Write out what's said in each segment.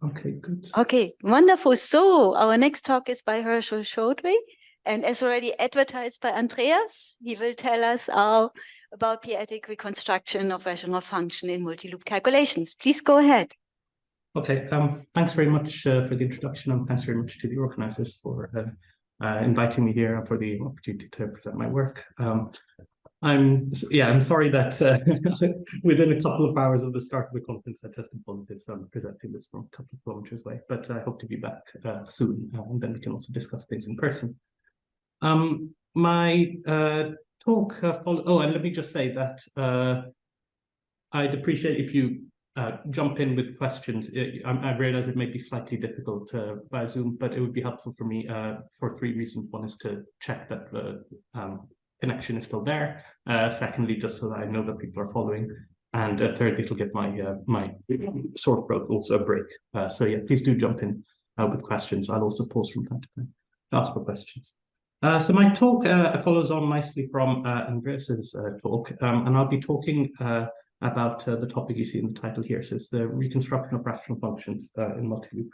Okay, good. Okay, wonderful. So our next talk is by Herschel Chawdhry, and as already advertised by Andreas, he will tell us about P-adic reconstruction of rational function in multi-loop calculations. Please go ahead. Okay, thanks very much for the introduction, and thanks very much to the organizers for inviting me here and for the opportunity to present my work. I'm sorry that within a couple of hours of the start of the conference I tested positive, so I'm presenting this from a couple of kilometers away, but I hope to be back soon, and then we can also discuss things in person. My talk and let me just say that I'd appreciate if you jump in with questions. I realize it may be slightly difficult by Zoom, but it would be helpful for me for three reasons. One is to check that the connection is still there. Secondly, just so that I know that people are following. And thirdly, it'll give my sore throat also a break. So yeah, please do jump in with questions. I'll also pause from time to time to ask for questions. So my talk follows on nicely from Andreas's talk, and I'll be talking about the topic you see in the title here. So it's the reconstruction of rational functions in multi-loop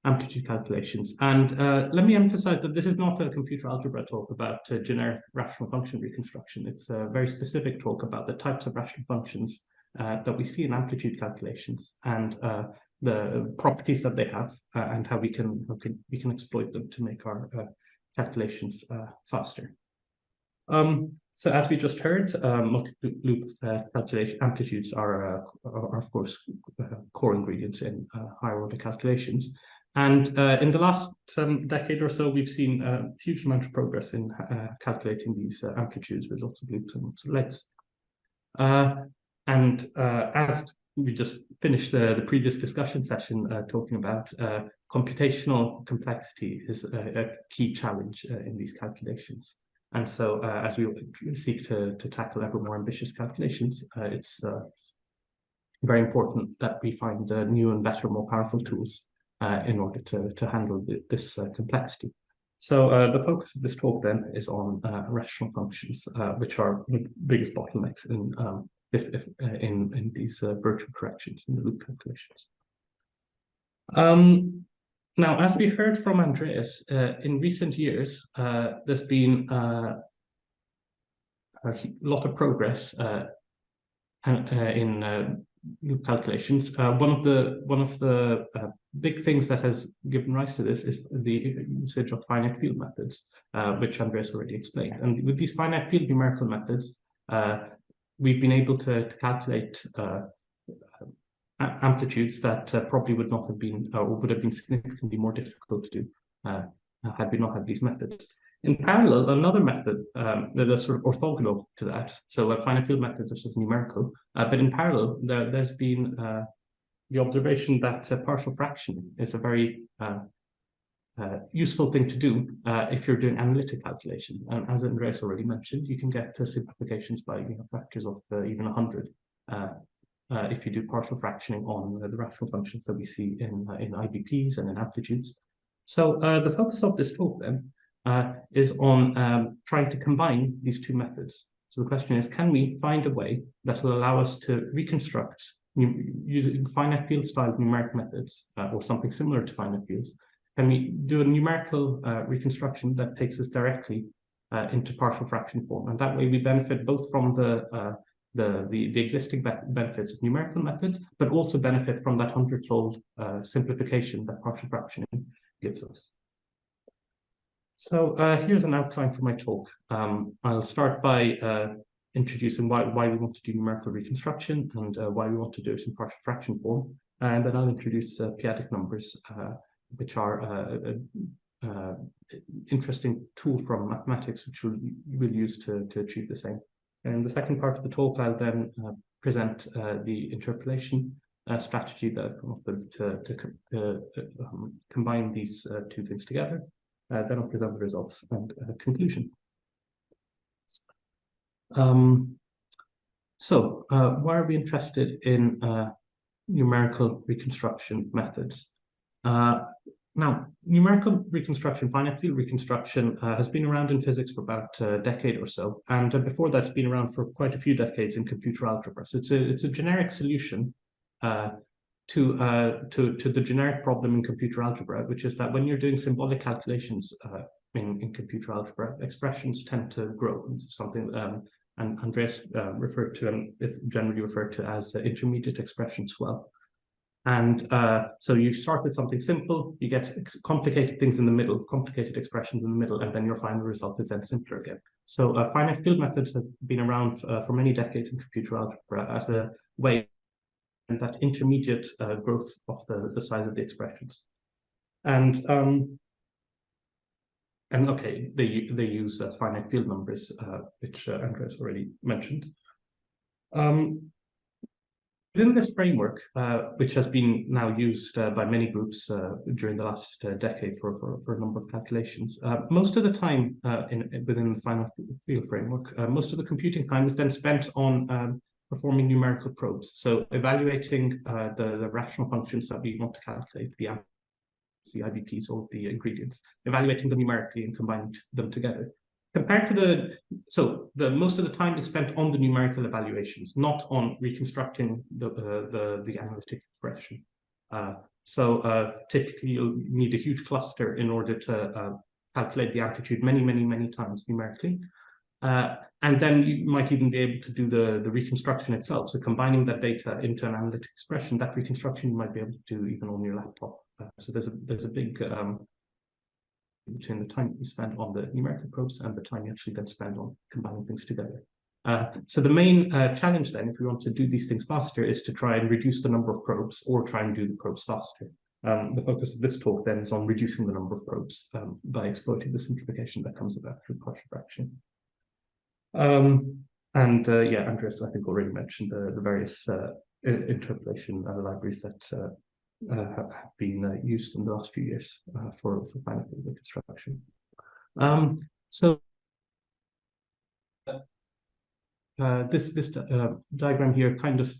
amplitude calculations. And let me emphasize that this is not a computer algebra talk about generic rational function reconstruction. It's a very specific talk about the types of rational functions that we see in amplitude calculations and the properties that they have and how we can exploit them to make our calculations faster. So as we just heard, multi-loop calculation amplitudes are of course core ingredients in higher order calculations. And in the last decade or so, we've seen a huge amount of progress in calculating these amplitudes with lots of loops and lots of legs. As we just finished the previous discussion session talking about computational complexity is a key challenge in these calculations. And so as we seek to tackle ever more ambitious calculations, it's very important that we find new and better, more powerful tools in order to handle this complexity. So the focus of this talk then is on rational functions, which are the biggest bottlenecks in these virtual corrections in the loop calculations. Now, as we heard from Andreas, in recent years, there's been a lot of progress in loop calculations. One of the big things that has given rise to this is the usage of finite field methods, which Andreas already explained. And with these finite field numerical methods, we've been able to calculate amplitudes that probably would not have been, or would have been significantly more difficult to do had we not had these methods. In parallel, another method that's sort of orthogonal to that, so finite field methods are sort of numerical, but in parallel, there's been the observation that partial fraction is a very useful thing to do if you're doing analytic calculations. And as Andreas already mentioned, you can get simplifications by factors of even 100 if you do partial fractioning on the rational functions that we see in IBPs and in amplitudes. So the focus of this talk then is on trying to combine these two methods. So the question is, can we find a way that will allow us to reconstruct using finite field style numeric methods or something similar to finite fields? Can we do a numerical reconstruction that takes us directly into partial fraction form? And that way we benefit both from the existing benefits of numerical methods, but also benefit from that 100-fold simplification that partial fractioning gives us. So here's an outline for my talk. I'll start by introducing why we want to do numerical reconstruction and why we want to do it in partial fraction form. And then I'll introduce P-adic numbers, which are an interesting tool from mathematics, which we'll use to achieve the same. And in the second part of the talk, I'll then present the interpolation strategy that I've come up with to combine these two things together. Then I'll present the results and conclusion. So why are we interested in numerical reconstruction methods? Now, numerical reconstruction, finite field reconstruction, has been around in physics for about a decade or so, and before that's been around for quite a few decades in computer algebra. So it's a generic solution the generic problem in computer algebra, which is that when you're doing symbolic calculations in computer algebra, expressions tend to grow into something, and Andreas referred to, and it's generally referred to as intermediate expression swell. And so you start with something simple, you get complicated things in the middle, complicated expressions in the middle, and then your final result is then simpler again. So finite field methods have been around for many decades in computer algebra as a way, and that intermediate growth of the size of the expressions. And okay, they use finite field numbers, which Andreas already mentioned. Within this framework, which has been now used by many groups during the last decade for a number of calculations, most of the time within the finite field framework, most of the computing time is then spent on performing numerical probes. So evaluating the rational functions that we want to calculate, the IBPs, all of the ingredients, evaluating them numerically and combining them together. Compared to most of the time is spent on the numerical evaluations, not on reconstructing the analytic expression. Typically you'll need a huge cluster in order to calculate the amplitude many times numerically. And then you might even be able to do the reconstruction itself. So combining that data into an analytic expression, that reconstruction you might be able to do even on your laptop. So there's a big between the time you spend on the numerical probes and the time you actually then spend on combining things together. So the main challenge then, if we want to do these things faster, is to try and reduce the number of probes or try and do the probes faster. The focus of this talk then is on reducing the number of probes by exploiting the simplification that comes about through partial fraction. Yeah, Andreas, I think, already mentioned the various interpolation libraries that have been used in the last few years for finite field reconstruction. This diagram here kind of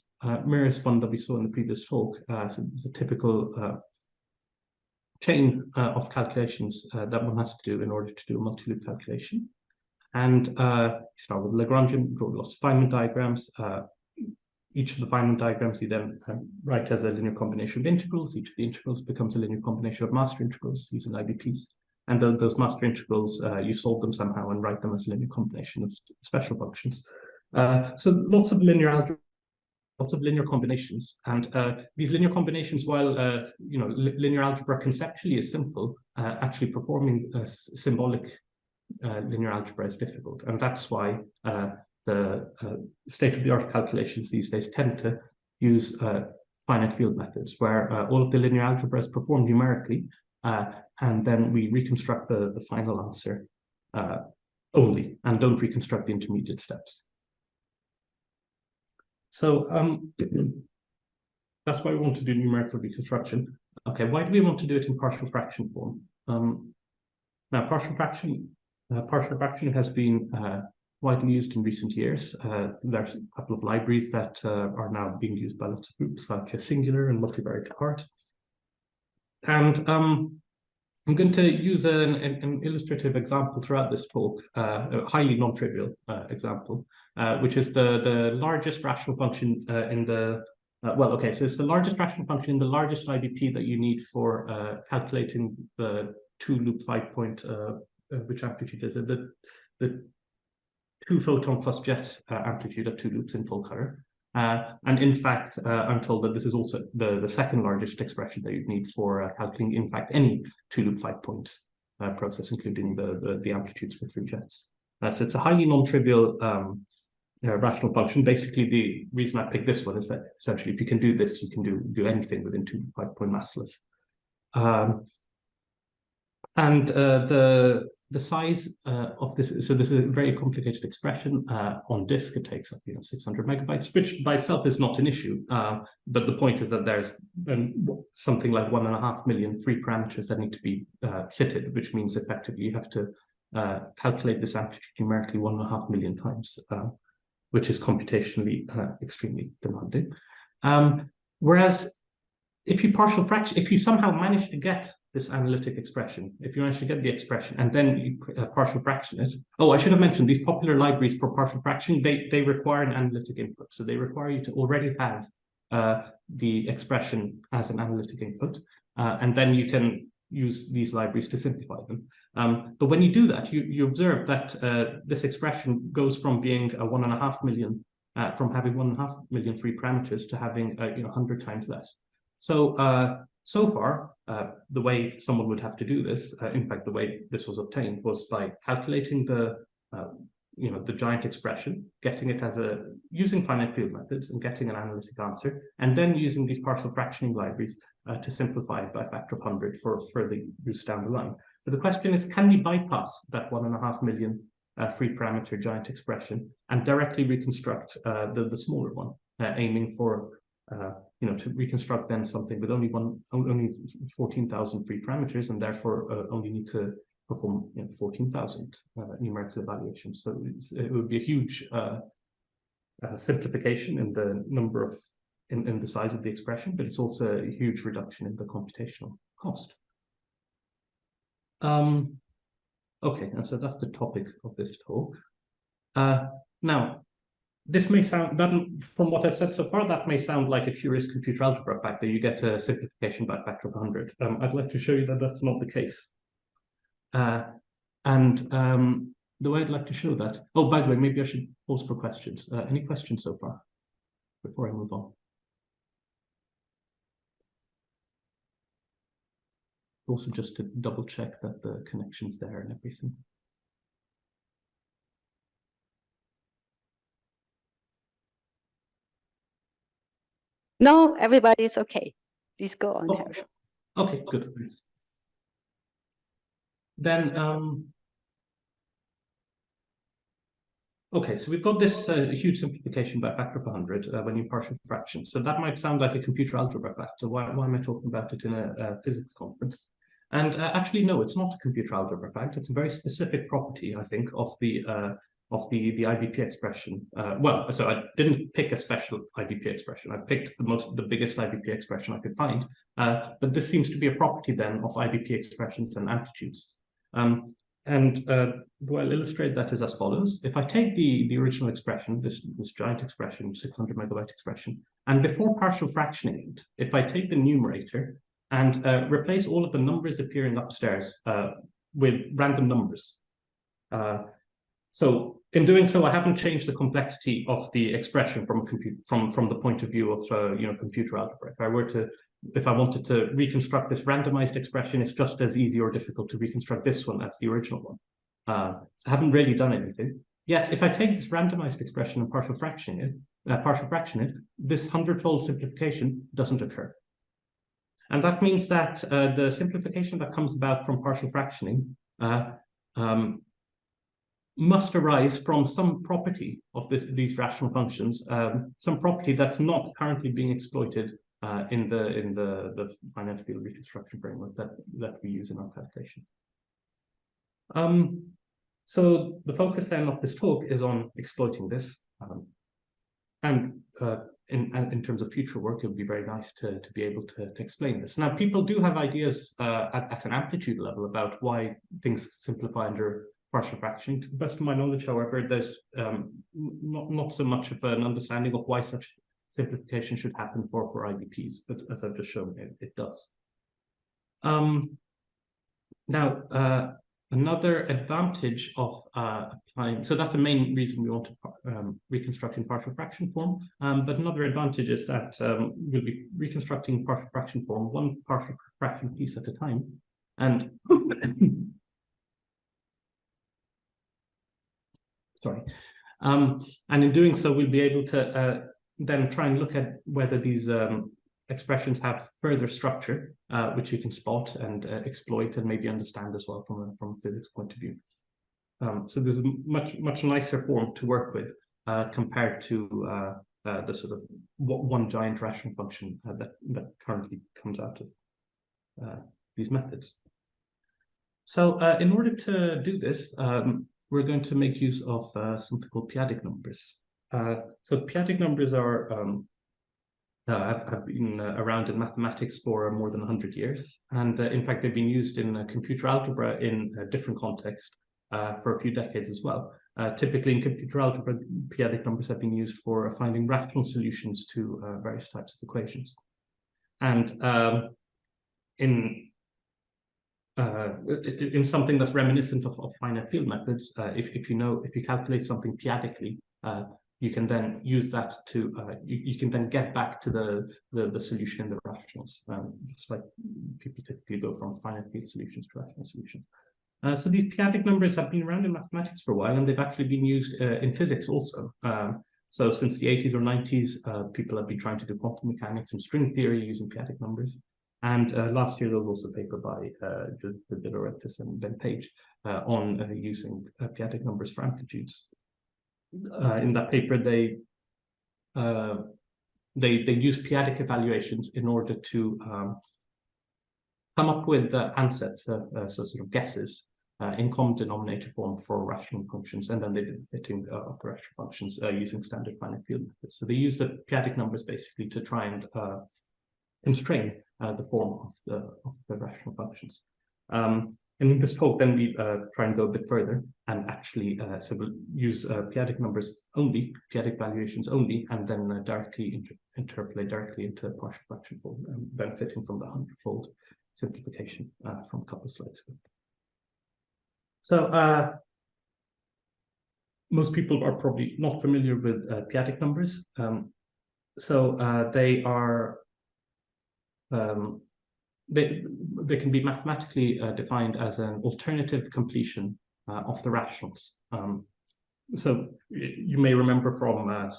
mirrors one that we saw in the previous talk. So it's a typical chain of calculations that one has to do in order to do a multi-loop calculation. And start with Lagrangian, draw lots of Feynman diagrams. Each of the Feynman diagrams you then write as a linear combination of integrals. Each of the integrals becomes a linear combination of master integrals using IBPs. And those master integrals, you solve them somehow and write them as a linear combination of special functions. So lots of linear algebra, lots of linear combinations. And these linear combinations, while linear algebra conceptually is simple, actually performing symbolic linear algebra is difficult. And that's why the state-of-the-art calculations these days tend to use finite field methods, where all of the linear algebra is performed numerically, and then we reconstruct the final answer only, and don't reconstruct the intermediate steps. So that's why we want to do numerical reconstruction. Okay, why do we want to do it in partial fraction form? Now, partial fraction has been widely used in recent years. There's a couple of libraries that are now being used by lots of groups, like Singular and multivariate apart. And I'm going to use an illustrative example throughout this talk, a highly non-trivial example, which is the largest rational function in the so it's the largest rational function in the largest IBP that you need for calculating the two-loop 5-point, which amplitude is it? The two-photon plus jet amplitude of two loops in full color. And in fact, I'm told that this is also the second largest expression that you'd need for calculating, in fact, any two-loop 5-point process, including the amplitudes for 3 jets. So it's a highly non-trivial rational function. Basically, the reason I picked this one is that essentially, if you can do this, you can do anything within 2 5-point massless. The size of this, so this is a very complicated expression. On disk, it takes up 600 megabytes, which by itself is not an issue. But the point is that there's something like 1.5 million free parameters that need to be fitted, which means effectively you have to calculate this amplitude numerically 1.5 million times, which is computationally extremely demanding. Whereas if you somehow manage to get this analytic expression, if you manage to get the expression and then you partial fraction it. Oh, I should have mentioned these popular libraries for partial fraction, they require an analytic input. So they require you to already have the expression as an analytic input, and then you can use these libraries to simplify them. But when you do that, you observe that this expression goes from being a 1.5 million, from having 1.5 million free parameters to having 100 times less. So so far, the way someone would have to do this, in fact, the way this was obtained was by calculating the giant expression, getting it using finite field methods and getting an analytic answer, and then using these partial fractioning libraries to simplify it by a factor of 100 for further use down the line. But the question is, can we bypass that 1.5 million free parameter giant expression and directly reconstruct the smaller one, aiming for to reconstruct then something with only 14,000 free parameters, and therefore only need to perform 14,000 numerical evaluations. So it would be a huge simplification in the number of in the size of the expression, but it's also a huge reduction in the computational cost. Okay, and so that's the topic of this talk. Now, this may sound, from what I've said so far, that may sound like a curious computer algebra fact that you get a simplification by a factor of 100. I'd like to show you that that's not the case. The way I'd like to show that, oh, by the way, maybe I should pause for questions. Any questions so far before I move on? Also, just to double check that the connection's there and everything. No, everybody's okay. Please go on, Herschel. Okay, good. Thanks. Then, okay, so we've got this huge simplification by a factor of 100 when you partial fraction. So that might sound like a computer algebra fact. So why am I talking about it in a physics conference? And actually, no, it's not a computer algebra fact. It's a very specific property, I think, of the IBP expression. Well, so I didn't pick a special IBP expression. I picked the biggest IBP expression I could find. But this seems to be a property then of IBP expressions and amplitudes. I'll illustrate that as follows. If I take the original expression, this giant expression, 600 megabyte expression, and before partial fractioning it, if I take the numerator and replace all of the numbers appearing upstairs with random numbers. So in doing so, I haven't changed the complexity of the expression from the point of view of computer algebra. If I wanted to reconstruct this randomized expression, it's just as easy or difficult to reconstruct this one as the original one. So I haven't really done anything. Yet, if I take this randomized expression and partial fraction it, this 100-fold simplification doesn't occur. And that means that the simplification that comes about from partial fractioning must arise from some property of these rational functions, some property that's not currently being exploited in the finite field reconstruction framework that we use in our calculation. So the focus then of this talk is on exploiting this, in terms of future work, it would be very nice to be able to explain this. Now, people do have ideas at an amplitude level about why things simplify under partial fraction. To the best of my knowledge, however, there's not so much of an understanding of why such simplification should happen for IBPs, but as I've just shown, it does. Now, another advantage of applying, so that's the main reason we want to reconstruct in partial fraction form, but another advantage is that we'll be reconstructing partial fraction form, one partial fraction piece at a time, and sorry, and in doing so, we'll be able to then try and look at whether these expressions have further structure, which you can spot and exploit and maybe understand as well from a physics point of view. So there's a much nicer form to work with compared to the sort of one giant rational function that currently comes out of these methods. So in order to do this, we're going to make use of something called P-adic numbers. So P-adic numbers are have been around in mathematics for more than 100 years. And in fact, they've been used in computer algebra in a different context for a few decades as well. Typically in computer algebra, p-adic numbers have been used for finding rational solutions to various types of equations. And in something that's reminiscent of finite field methods, if you calculate something p-adically, you can then use that to you can then get back to the solution in the rationals. It's like people typically go from finite field solutions to rational solutions. So these p-adic numbers have been around in mathematics for a while, and they've actually been used in physics also. So since the 80s or 90s, people have been trying to do quantum mechanics and string theory using p-adic numbers. And last year, there was also a paper by De Laurentiis and Ben Page on using p-adic numbers for amplitudes. In that paper, they use p-adic evaluations in order to come up with ansatz, so sort of guesses, in common denominator form for rational functions, and then they did fitting of the rational functions using standard finite field methods. So they use the p-adic numbers basically to try and constrain the form of the rational functions. And in this talk, then we try and go a bit further and actually so we'll use p-adic numbers only, p-adic valuations only, and then directly interpolate directly into partial fraction form, benefiting from the 100-fold simplification from a couple of slides ago. So most people are probably not familiar with p-adic numbers. So they are they can be mathematically defined as an alternative completion of the rationals. So you may remember from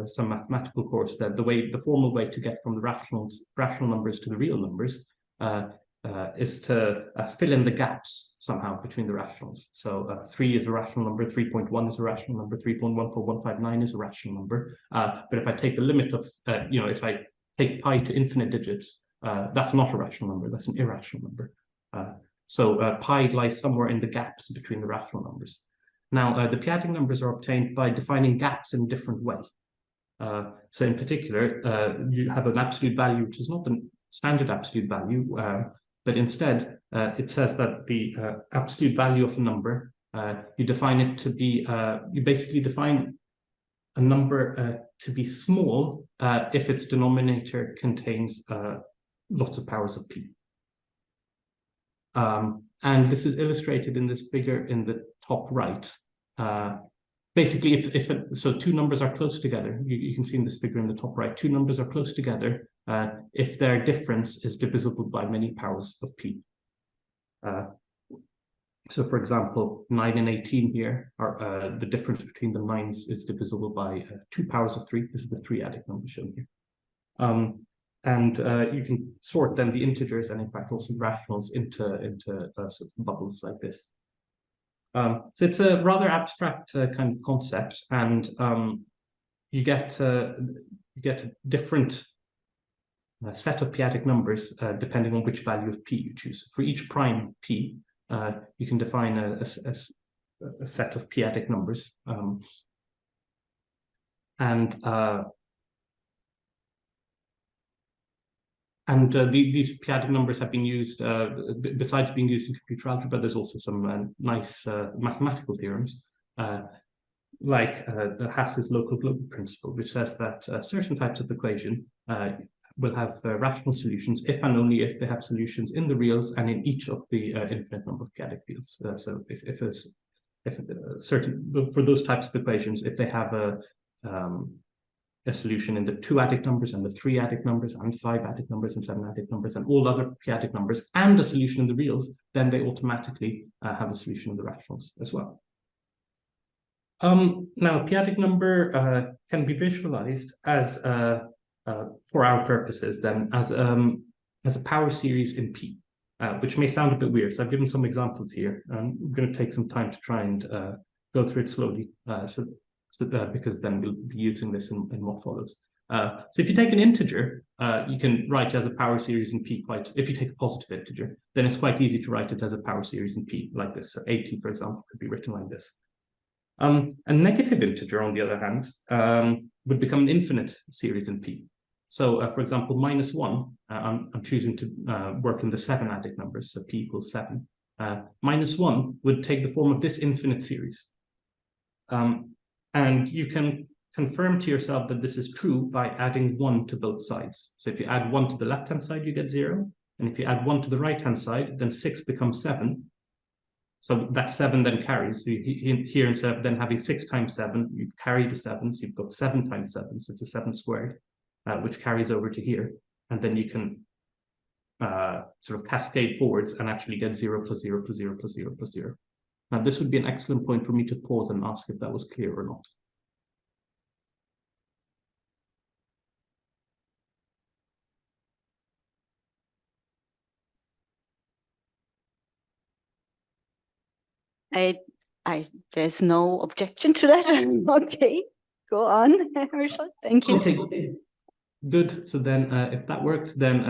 some mathematical course that the formal way to get from the rational numbers to the real numbers is to fill in the gaps somehow between the rationals. So 3 is a rational number, 3.1 is a rational number, 3.14159 is a rational number. But if I take the limit of, if I take pi to infinite digits, that's not a rational number, that's an irrational number. So pi lies somewhere in the gaps between the rational numbers. Now, the p-adic numbers are obtained by defining gaps in a different way. So in particular, you have an absolute value, which is not the standard absolute value, but instead, it says that the absolute value of a number, you define it to be, you basically define a number to be small if its denominator contains lots of powers of p. And this is illustrated in this figure in the top right. Basically, so two numbers are close together, you can see in this figure in the top right, two numbers are close together if their difference is divisible by many powers of p. So for example, 9 and 18 here are the difference between the 9s is divisible by 2 powers of 3. This is the 3-adic number shown here. And you can sort then the integers and in fact also the rationals into sort of bubbles like this. So it's a rather abstract kind of concept, and you get a different set of p-adic numbers depending on which value of p you choose. For each prime p, you can define a set of p-adic numbers, these p-adic numbers have been used, besides being used in computer algebra, there's also some nice mathematical theorems, like the Hass's local global principle, which says that certain types of equation will have rational solutions if and only if they have solutions in the reals and in each of the infinite number of p-adic fields. So if for those types of equations, if they have a solution in the 2-adic numbers and the 3-adic numbers and 5-adic numbers and 7-adic numbers and all other p-adic numbers and a solution in the reals, then they automatically have a solution in the rationals as well. Now, p-adic number can be visualized as, for our purposes, then as a power series in P, which may sound a bit weird. So I've given some examples here. I'm going to take some time to try and go through it slowly, because then we'll be using this in what follows. So if you take an integer, you can write it as a power series in P if you take a positive integer, then it's quite easy to write it as a power series in P like this. So 80, for example, could be written like this. A negative integer, on the other hand, would become an infinite series in P. So, for example, -1, I'm choosing to work in the 7-adic numbers, so P equals 7. -1 would take the form of this infinite series. And you can confirm to yourself that this is true by adding 1 to both sides. So if you add 1 to the left-hand side, you get 0. And if you add 1 to the right-hand side, then 6 becomes 7. So that 7 then carries. So here, instead of then having 6 times 7, you've carried a 7. So you've got 7 times 7. So it's a 7 squared, which carries over to here. And then you can sort of cascade forwards and actually get 0 plus 0 plus 0 plus 0 plus 0. Now, this would be an excellent point for me to pause and ask if that was clear or not. There's no objection to that. Okay, go on, Herschel. Thank you. Okay, good. So then, if that worked, then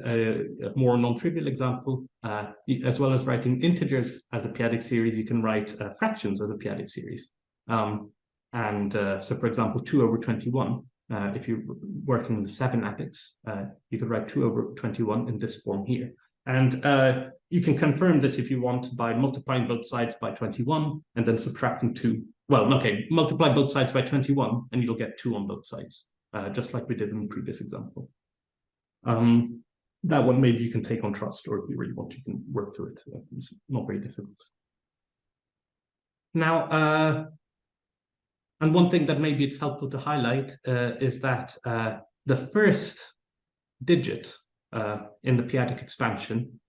a more non-trivial example, as well as writing integers as a p-adic series, you can write fractions as a p-adic series. So, for example, 2 over 21. If you're working in the 7 adics, you could write 2 over 21 in this form here. And you can confirm this if you want by multiplying both sides by 21 and then subtracting 2. Well, okay, multiply both sides by 21 and you'll get 2 on both sides, just like we did in the previous example. That one maybe you can take on trust, or if you really want, you can work through it. It's not very difficult. Now, and one thing that maybe it's helpful to highlight is that the first digit in the p-adic expansion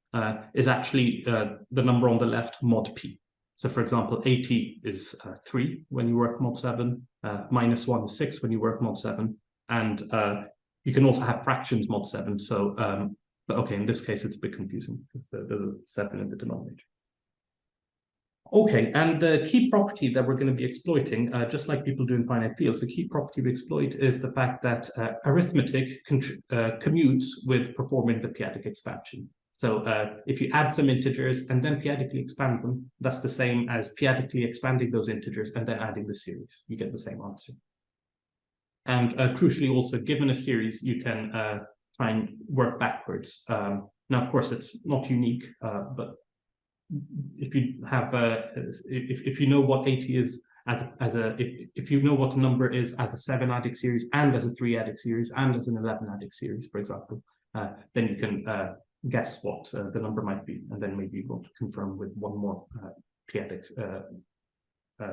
is actually the number on the left, mod p. So for example, 80 is 3 when you work mod 7, minus 1 is 6 when you work mod 7, and you can also have fractions mod 7. So, but okay, in this case, it's a bit confusing because there's a 7 in the denominator. Okay, and the key property that we're going to be exploiting, just like people do in finite fields, the key property we exploit is the fact that arithmetic commutes with performing the p-adic expansion. So if you add some integers and then p-adically expand them, that's the same as p-adically expanding those integers and then adding the series. You get the same answer. And crucially also, given a series, you can try and work backwards. Now, of course, it's not unique, but if you have if you know what 80 is if you know what a number is as a 7-adic series and as a 3-adic series and as an 11-adic series, for example, then you can guess what the number might be, and then maybe you want to confirm with one more p-adic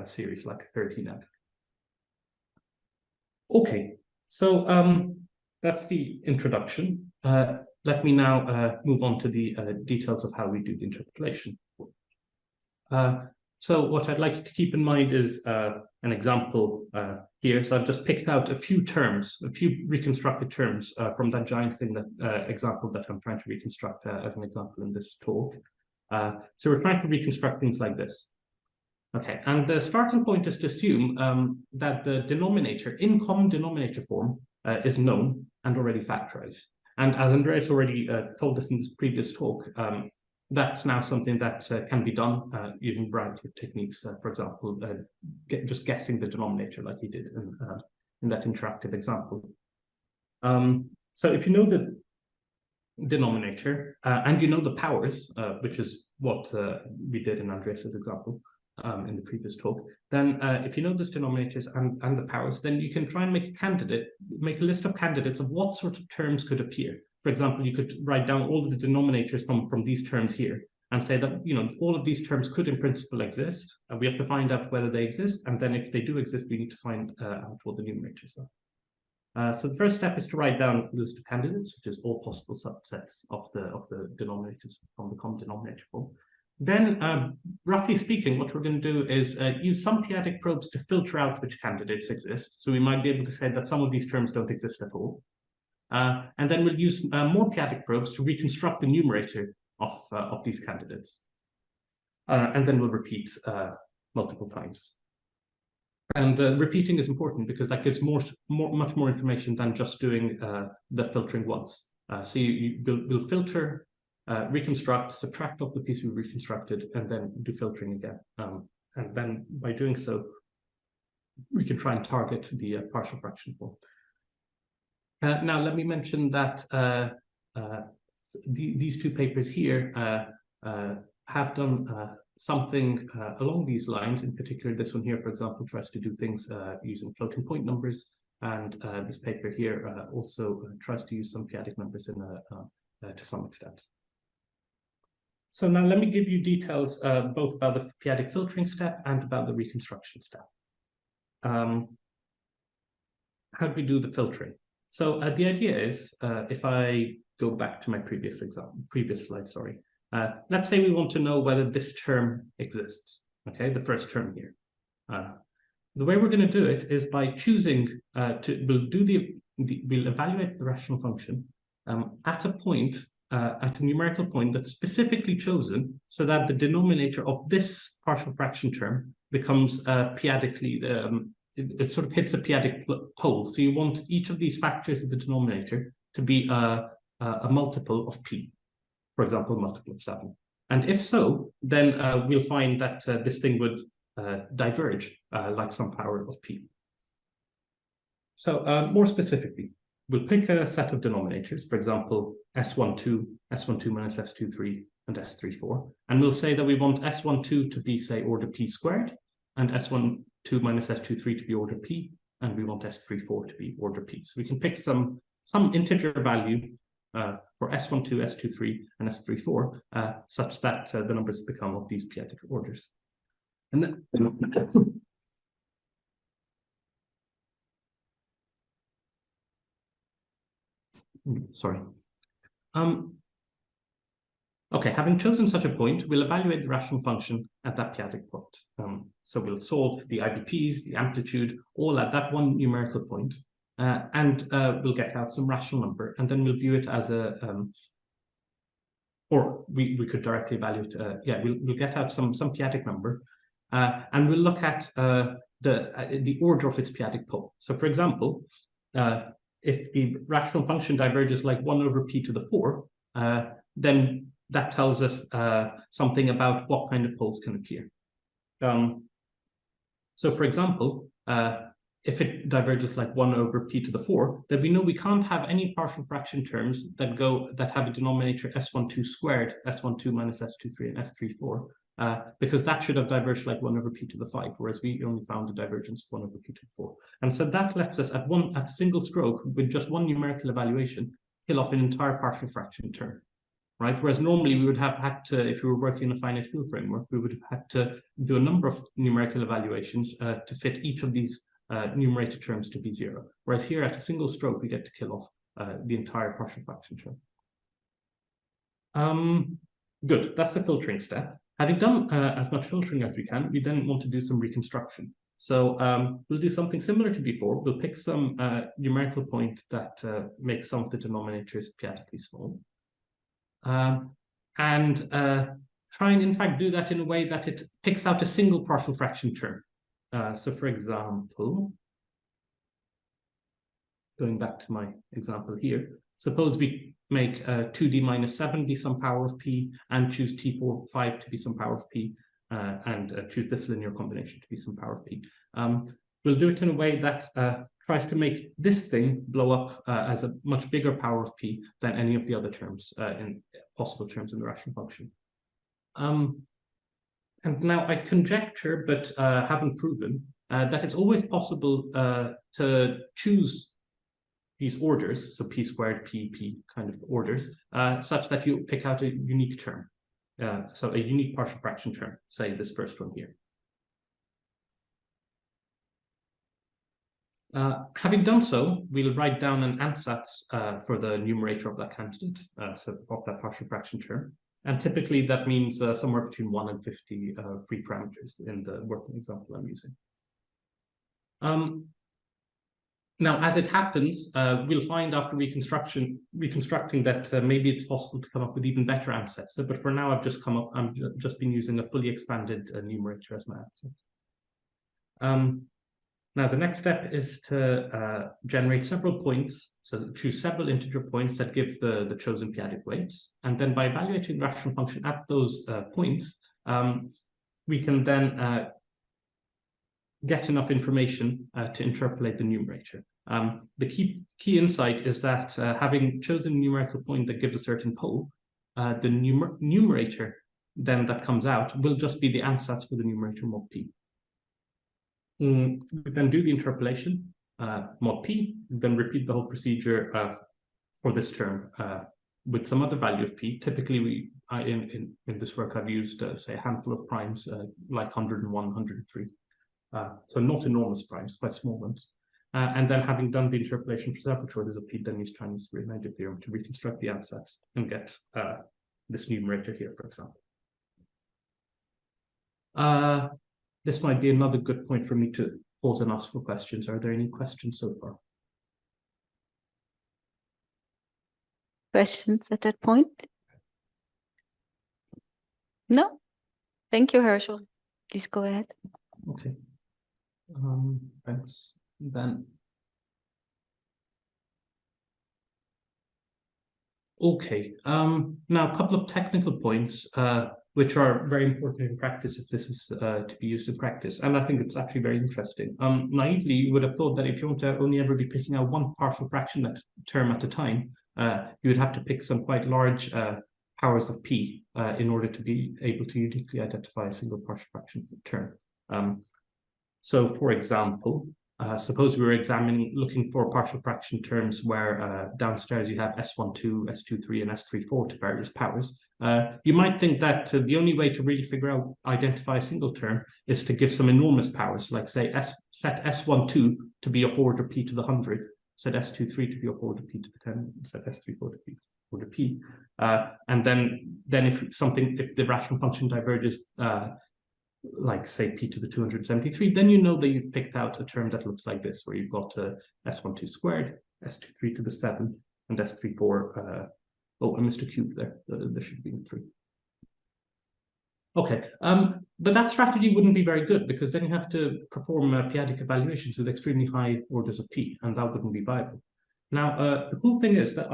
series like 13-adic. Okay, so that's the introduction. Let me now move on to the details of how we do the interpolation. So what I'd like you to keep in mind is an example here. So I've just picked out a few terms, a few reconstructed terms from that giant thing, that example that I'm trying to reconstruct as an example in this talk. So we're trying to reconstruct things like this. Okay, and the starting point is to assume that the denominator in common denominator form is known and already factorized. And as Andreas already told us in this previous talk, that's now something that can be done using a variety of techniques. For example, just guessing the denominator like he did in that interactive example. So if you know the denominator and you know the powers, which is what we did in Andreas's example in the previous talk, then if you know those denominators and the powers, then you can try and make a list of candidates of what sort of terms could appear. For example, you could write down all of the denominators from these terms here and say that, you know, all of these terms could in principle exist. We have to find out whether they exist. And then if they do exist, we need to find out what the numerators are. So the first step is to write down a list of candidates, which is all possible subsets of the denominators from the common denominator form. Then, roughly speaking, what we're going to do is use some p-adic probes to filter out which candidates exist. So we might be able to say that some of these terms don't exist at all. And then we'll use more p-adic probes to reconstruct the numerator of these candidates. And then we'll repeat multiple times. And repeating is important because that gives much more information than just doing the filtering once. So we'll filter, reconstruct, subtract off the piece we reconstructed, and then do filtering again. And then by doing so, we can try and target the partial fraction form. Now, let me mention that these two papers here have done something along these lines. In particular, this one here, for example, tries to do things using floating point numbers, and this paper here also tries to use some p-adic numbers to some extent. So now let me give you details both about the p-adic filtering step and about the reconstruction step. How do we do the filtering? So the idea is, if I go back to my previous slide, sorry. Let's say we want to know whether this term exists, okay, the first term here. The way we're going to do it is by choosing we'll evaluate the rational function at a point, at a numerical point that's specifically chosen so that the denominator of this partial fraction term becomes p-adically, it sort of hits a p-adic pole. So you want each of these factors of the denominator to be a multiple of p. For example, a multiple of 7. And if so, then we'll find that this thing would diverge like some power of p. So more specifically, we'll pick a set of denominators, for example, S12, S12 minus S23, and S34. And we'll say that we want S12 to be, say, order p squared, and S12 minus S23 to be order p, and we want S34 to be order p. So we can pick some integer value for S12, S23, and S34, such that the numbers become of these p-adic orders. And then sorry. Okay, having chosen such a point, we'll evaluate the rational function at that p-adic point. So we'll solve the IBPs, the amplitude, all at that one numerical point. And we'll get out some rational number, and then we'll view it as a, or we could directly evaluate, we'll get out some p-adic number, and we'll look at the order of its p-adic pole. So for example, if the rational function diverges like 1 over p to the 4, then that tells us something about what kind of poles can appear. So for example, if it diverges like 1 over p to the 4, then we know we can't have any partial fraction terms that have a denominator S12 squared, S12 minus S23, and S34, because that should have diverged like 1 over p to the 5, whereas we only found a divergence of 1 over p to the 4. And so that lets us, at a single stroke, with just one numerical evaluation, kill off an entire partial fraction term, right? Whereas normally we would have had to, if we were working in a finite field framework, we would have had to do a number of numerical evaluations to fit each of these numerator terms to be 0. Whereas here, at a single stroke, we get to kill off the entire partial fraction term. Good, that's the filtering step. Having done as much filtering as we can, we then want to do some reconstruction. So we'll do something similar to before. We'll pick some numerical point that makes some of the denominators p-adically small. And try and, in fact, do that in a way that it picks out a single partial fraction term. So for example, going back to my example here, suppose we make 2d minus 7 be some power of p, and choose t5 to be some power of p, and choose this linear combination to be some power of p. We'll do it in a way that tries to make this thing blow up as a much bigger power of p than any of the other terms, possible terms in the rational function. And now I conjecture, but haven't proven, that it's always possible to choose these orders, so p squared, p kind of orders, such that you pick out a unique term. So a unique partial fraction term, say this first one here. Having done so, we'll write down an ansatz for the numerator of that candidate, so of that partial fraction term. And typically that means somewhere between 1 and 50 free parameters in the working example I'm using. Now, as it happens, we'll find after reconstructing that maybe it's possible to come up with even better ansatz. But for now, I've just been using a fully expanded numerator as my ansatz. Now, the next step is to generate several points. So choose several integer points that give the chosen p-adic weights. And then by evaluating the rational function at those points, we can then get enough information to interpolate the numerator. The key insight is that having chosen a numerical point that gives a certain pole, the numerator then that comes out will just be the ansatz for the numerator mod p. We then do the interpolation, mod p, then repeat the whole procedure for this term with some other value of p. Typically, in this work, I've used, say, a handful of primes, like 101, 103. So not enormous primes, quite small ones. And then having done the interpolation for several choices of p, then use Chinese remainder theorem to reconstruct the ansatz and get this numerator here, for example. This might be another good point for me to pause and ask for questions. Are there any questions so far? Questions at that point? No? Thank you, Herschel. Please go ahead. Okay. Thanks. Then. Okay. Now, a couple of technical points, which are very important in practice if this is to be used in practice. And I think it's actually very interesting. Naively, you would have thought that if you want to only ever be picking out one partial fraction term at a time, you would have to pick some quite large powers of p in order to be able to uniquely identify a single partial fraction term. So, for example, suppose we were looking for partial fraction terms where downstairs you have S12, S23, and S34 to various powers. You might think that the only way to really identify a single term is to give some enormous powers, like say set S12 to be of order p to the 100, set S23 to be of order p to the 10, set S34 to be of order p. And then if the rational function diverges like say p to the 273, then you know that you've picked out a term that looks like this, where you've got S12 squared, S23 to the 7, and S34. Oh, I missed a cube there. There should be 3. Okay, but that strategy wouldn't be very good, because then you have to perform p-adic evaluations with extremely high orders of p, and that wouldn't be viable. Now, the cool thing is that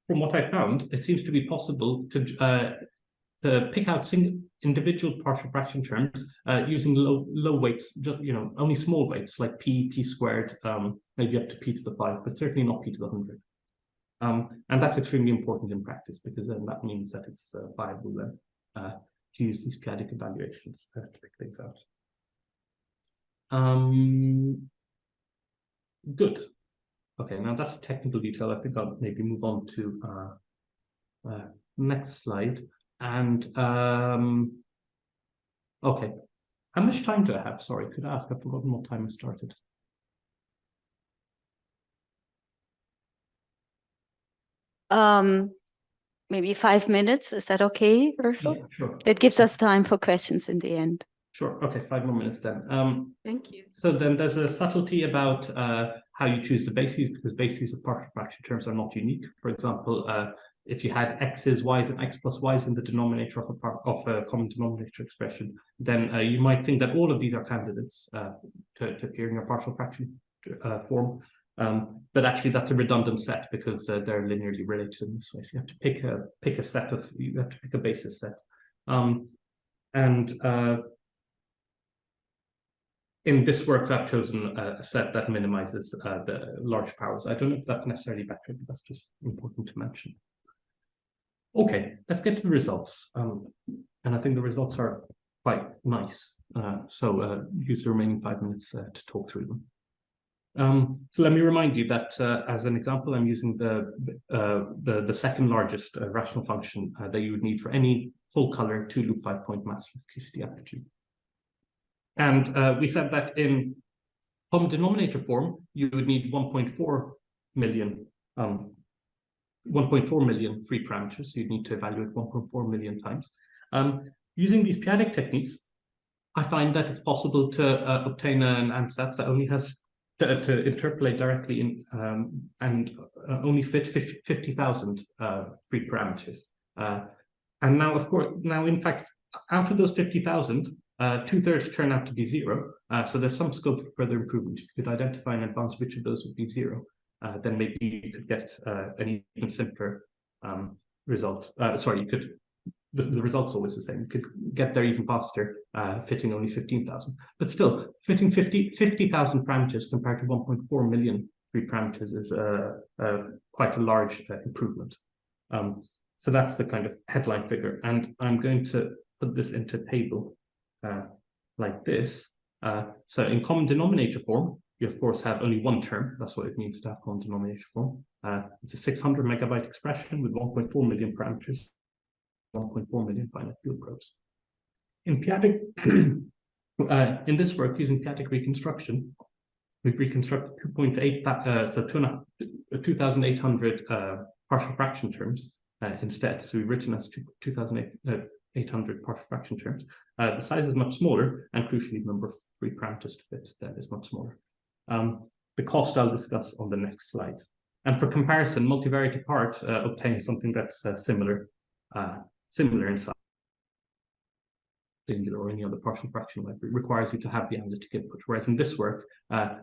from what I found, it seems to be possible to pick out individual partial fraction terms using low weights, only small weights like p squared, maybe up to p to the 5, but certainly not p to the 100. And that's extremely important in practice, because then that means that it's viable then to use these p-adic evaluations to pick things out. Good. Okay, now that's a technical detail. I think I'll maybe move on to next slide. And okay, how much time do I have? Sorry, could I ask? I've forgotten what time I started. Maybe 5 minutes. Is that okay, Herschel? Yeah, sure. That gives us time for questions in the end. Sure. Okay, 5 more minutes then. Thank you. So then there's a subtlety about how you choose the bases, because bases of partial fraction terms are not unique. For example, if you had x's, y's, and x plus y's in the denominator of a common denominator expression, then you might think that all of these are candidates to appear in your partial fraction form. But actually, that's a redundant set, because they're linearly related in this way. So you have to pick a basis set. In this work, I've chosen a set that minimizes the large powers. I don't know if that's necessarily better, but that's just important to mention. Okay, let's get to the results. And I think the results are quite nice. So use the remaining 5 minutes to talk through them. So let me remind you that as an example, I'm using the second largest rational function that you would need for any full color 2-loop 5-point mass with QCD amplitude. And we said that in common denominator form, you would need 1.4 million free parameters. So you'd need to evaluate 1.4 million times. Using these p-adic techniques, I find that it's possible to obtain an ansatz that only has to interpolate directly in and only fit 50,000 free parameters. And now, of course, in fact, out of those 50,000, 2/3 turn out to be 0. So there's some scope for further improvement. If you could identify in advance which of those would be 0, then maybe you could get an even simpler result. Sorry, the result's always the same. You could get there even faster, fitting only 15,000. But still, fitting 50,000 parameters compared to 1.4 million free parameters is quite a large improvement. So that's the kind of headline figure. And I'm going to put this into a table like this. So in common denominator form, you of course have only one term. That's what it means to have common denominator form. It's a 600 megabyte expression with 1.4 million parameters, 1.4 million finite field probes. In P-adic, in this work using P-adic reconstruction, we've reconstructed 2,800 partial fraction terms instead. So we've written as 2,800 partial fraction terms. The size is much smaller, and crucially, the number of free parameters to fit that is much smaller. The cost I'll discuss on the next slide. And for comparison, multivariate apart obtains something that's similar in size. Singular or any other partial fraction library requires you to have the analytic input, whereas in this work,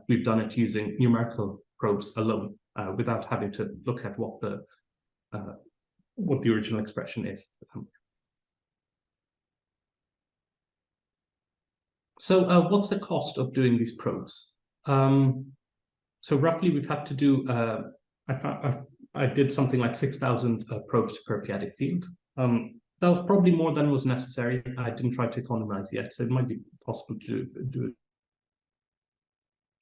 we've done it using numerical probes alone, without having to look at what the original expression is. So what's the cost of doing these probes? So roughly we've had to do, I did something like 6,000 probes per P-adic field. That was probably more than was necessary. I didn't try to economize yet, so it might be possible to do it.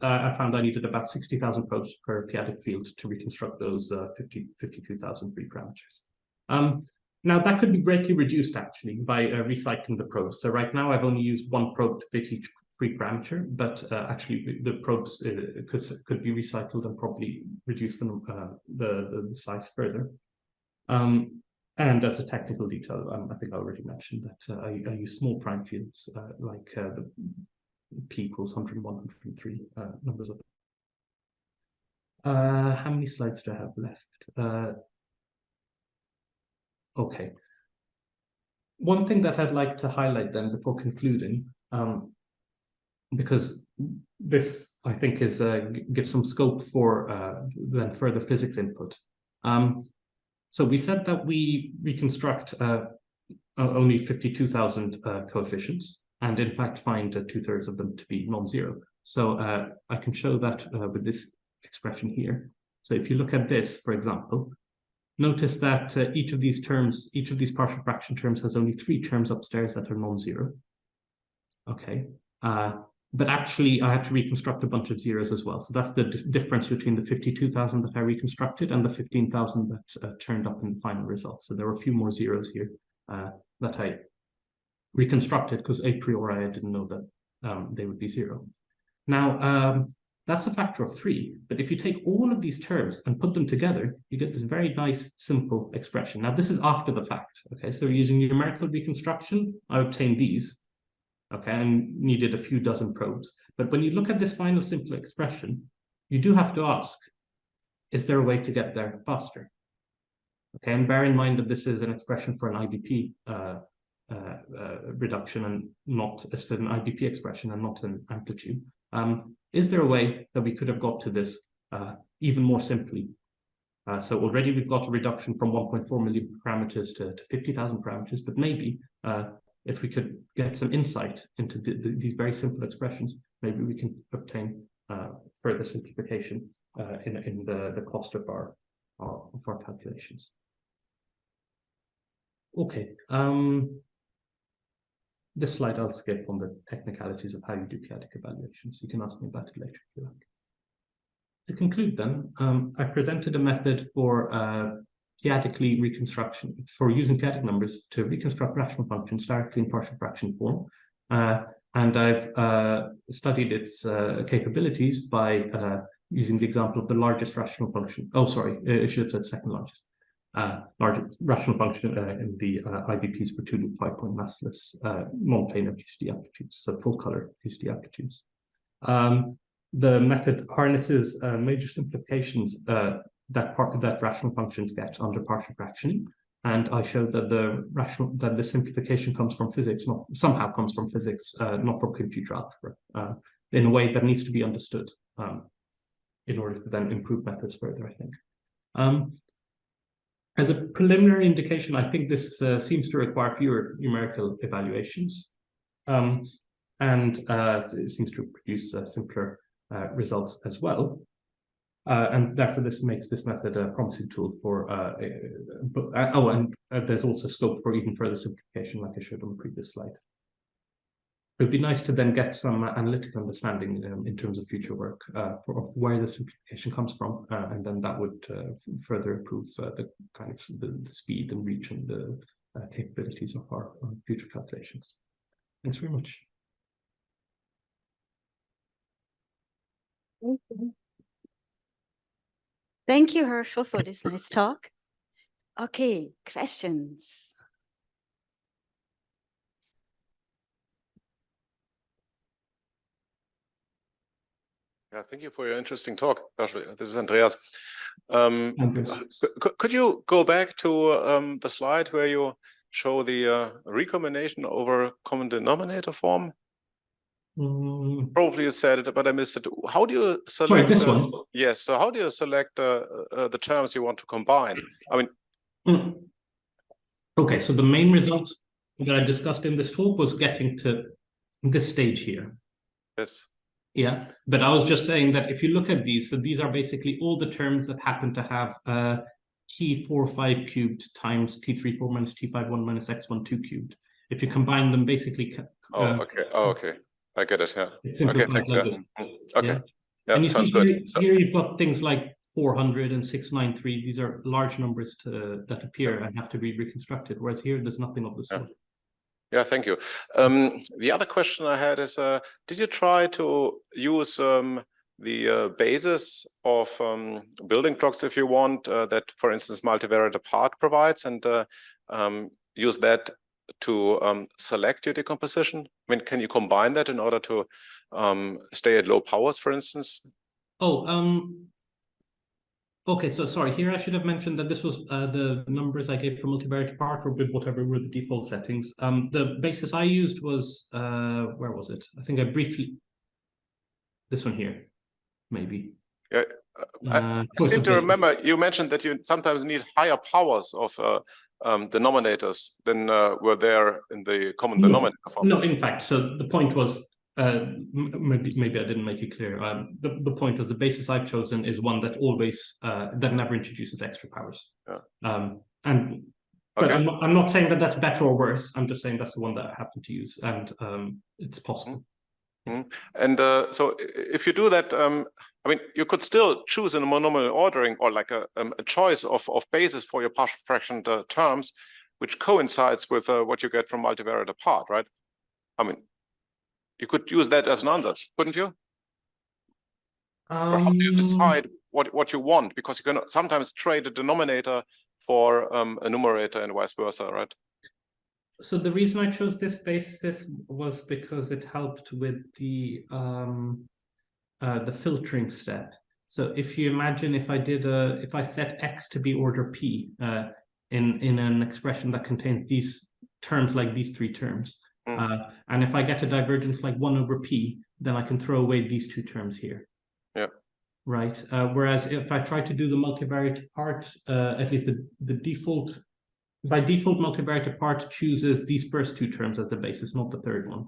I found I needed about 60,000 probes per P-adic field to reconstruct those 52,000 free parameters. Now that could be greatly reduced actually by recycling the probes. So right now I've only used one probe to fit each free parameter, but actually the probes could be recycled and probably reduce the size further. And as a technical detail, I think I already mentioned that I use small prime fields like the P equals 101, 103 numbers of. How many slides do I have left? Okay. One thing that I'd like to highlight then before concluding, because this I think is gives some scope for then further physics input. So we said that we reconstruct only 52,000 coefficients, and in fact find 2/3 of them to be non-zero. So I can show that with this expression here. So if you look at this, for example, notice that each of these partial fraction terms has only 3 terms upstairs that are non-zero. Okay. But actually, I had to reconstruct a bunch of zeros as well. So that's the difference between the 52,000 that I reconstructed and the 15,000 that turned up in the final result. So there were a few more zeros here that I reconstructed because a priori I didn't know that they would be 0. Now, that's a factor of 3. But if you take all of these terms and put them together, you get this very nice, simple expression. Now, this is after the fact. Okay, so using numerical reconstruction, I obtained these. Okay, and needed a few dozen probes. But when you look at this final simple expression, you do have to ask, is there a way to get there faster? Okay, and bear in mind that this is an expression for an IBP reduction and not it's an IBP expression and not an amplitude. Is there a way that we could have got to this even more simply? So already we've got a reduction from 1.4 million parameters to 50,000 parameters, but maybe if we could get some insight into these very simple expressions, maybe we can obtain further simplification in the cost of our calculations. Okay, this slide I'll skip on the technicalities of how you do P-adic evaluations. You can ask me about it later if you like. To conclude then, I presented a method for P-adically reconstruction, for using P-adic numbers to reconstruct rational functions directly in partial fraction form. And I've studied its capabilities by using the example of the largest rational function. Oh, sorry, I should have said second largest. Largest rational function in the IBPs for 2-loop 5-point massless non-planar QCD amplitudes, so full color QCD amplitudes. The method harnesses major simplifications that rational functions get under partial fractioning, and I showed that the simplification comes from physics, somehow comes from physics, not from computer algebra, in a way that needs to be understood in order to then improve methods further, I think. As a preliminary indication, I think this seems to require fewer numerical evaluations, and it seems to produce simpler results as well. And therefore, this makes this method a promising tool for. There's also scope for even further simplification, like I showed on the previous slide. It would be nice to then get some analytic understanding in terms of future work of where the simplification comes from, and then that would further improve the kind of the speed and reach and the capabilities of our future calculations. Thanks very much. Thank you, Herschel, for this nice talk. Okay, questions? Yeah, thank you for your interesting talk, Herschel. This is Andreas. Could you go back to the slide where you show the recombination over common denominator form? Probably you said it, but I missed it. How do you select? Sorry, this one? Yes. So how do you select the terms you want to combine? I mean. Okay, so the main result that I discussed in this talk was getting to this stage here. Yes. Yeah, but I was just saying that if you look at these, so these are basically all the terms that happen to have T4 5 cubed times T3 4 minus T5 1 minus X1 2 cubed. If you combine them, basically. Okay. I get it. Yeah. Okay, thanks. like Okay. Yeah, and sounds good. Here you've got things like 400 and 693. These are large numbers that appear and have to be reconstructed, whereas here there's nothing of the sort. Yeah, thank you. The other question I had is, did you try to use the basis of building blocks, if you want, that, for instance, multivariate apart provides, and use that to select your decomposition? I mean, can you combine that in order to stay at low powers, for instance? Okay, so sorry, here I should have mentioned that this was the numbers I gave for multivariate apart, or with whatever were the default settings. The basis I used was, where was it? I think I briefly, this one here, maybe. Yeah, I seem to remember you mentioned that you sometimes need higher powers of denominators than were there in the common denominator form. No, in fact, so the point was, maybe I didn't make it clear. The point was the basis I've chosen is one that always that never introduces extra powers. Yeah. But I'm not saying that that's better or worse. I'm just saying that's the one that I happen to use, and it's possible. And so if you do that, I mean, you could still choose in a monomial ordering, or like a choice of basis for your partial fraction terms, which coincides with what you get from multivariate apart, right? I mean, you could use that as an answer, couldn't you? Or how do you decide what you want? Because you can sometimes trade a denominator for a numerator and vice versa, right? So the reason I chose this basis was because it helped with the filtering step. So if you imagine if I set X to be order P in an expression that contains these terms, like these three terms, and if I get a divergence like 1 over P, then I can throw away these two terms here. Yeah. Right. Whereas if I try to do the multivariate apart, at least the default, by default, multivariate apart chooses these first two terms as the basis, not the third one.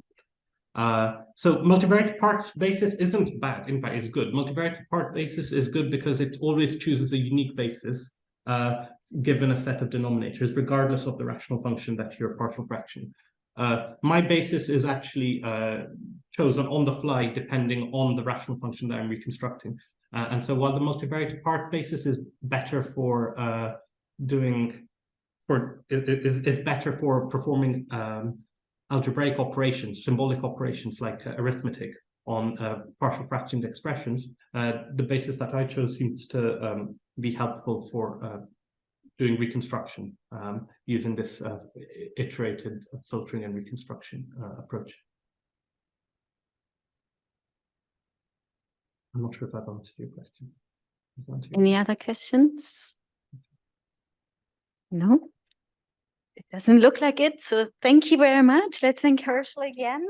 So multivariate apart's basis isn't bad. In fact, it's good. Multivariate apart basis is good because it always chooses a unique basis given a set of denominators, regardless of the rational function that your partial fraction. My basis is actually chosen on the fly depending on the rational function that I'm reconstructing. And so while the multivariate apart basis is better for better for performing algebraic operations, symbolic operations like arithmetic on partial fractioned expressions, the basis that I chose seems to be helpful for doing reconstruction using this iterated filtering and reconstruction approach. I'm not sure if I've answered your question. Any other questions? No? It doesn't look like it. So thank you very much. Let's thank Herschel again.